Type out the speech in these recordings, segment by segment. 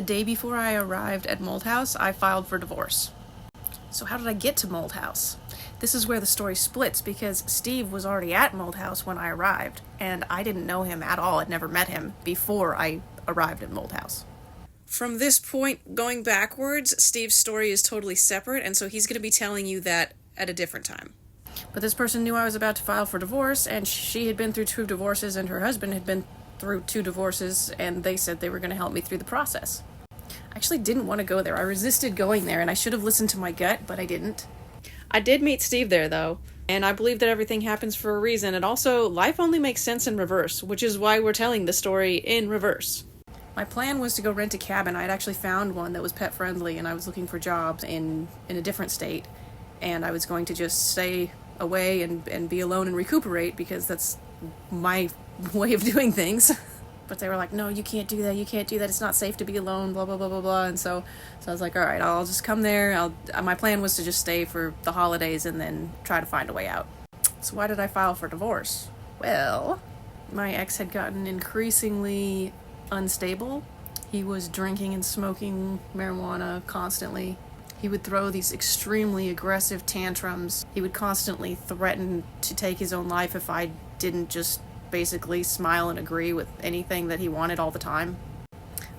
The day before I arrived at Mold House, I filed for divorce. So how did I get to Mold House? This is where the story splits because Steve was already at Mold House when I arrived, and I didn't know him at all. I'd never met him before I arrived at Mold House. From this point going backwards, Steve's story is totally separate, and so he's going to be telling you that at a different time. But this person knew I was about to file for divorce, and she had been through 2 divorces, and her husband had been through 2 divorces, and they said they were going to help me through the process. I actually didn't want to go there. I resisted going there, and I should have listened to my gut, but I didn't. I did meet Steve there, though, and I believe that everything happens for a reason, and also, life only makes sense in reverse, which is why we're telling the story in reverse. My plan was to go rent a cabin. I had actually found one that was pet-friendly, and I was looking for jobs in a different state, and I was going to just stay away and be alone and recuperate, because that's my way of doing things. But they were like, no, you can't do that, it's not safe to be alone, blah, blah, blah, blah, blah. And so I was like, all right, I'll just come there. My plan was to just stay for the holidays and then try to find a way out. So why did I file for divorce? Well, my ex had gotten increasingly unstable. He was drinking and smoking marijuana constantly. He would throw these extremely aggressive tantrums. He would constantly threaten to take his own life if I didn't just basically smile and agree with anything that he wanted all the time.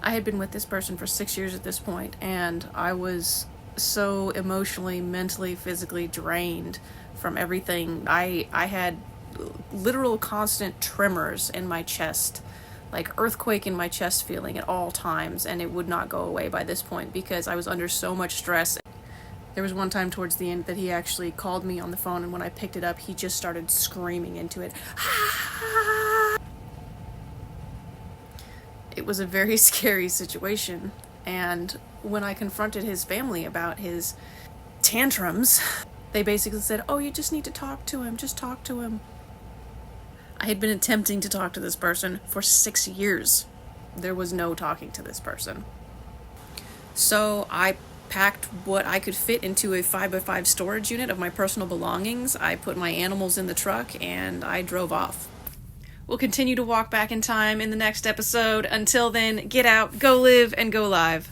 I had been with this person for 6 years at this point, and I was so emotionally, mentally, physically drained from everything. I had literal constant tremors in my chest, like earthquake in my chest feeling at all times, and it would not go away by this point because I was under so much stress. There was one time towards the end that he actually called me on the phone, and when I picked it up, he just started screaming into it. It was a very scary situation, and when I confronted his family about his tantrums, they basically said, oh, you just need to talk to him, just talk to him. I had been attempting to talk to this person for 6 years. There was no talking to this person. So I packed what I could fit into a 5x5 storage unit of my personal belongings. I put my animals in the truck, and I drove off. We'll continue to walk back in time in the next episode. Until then, get out, go live, and go live.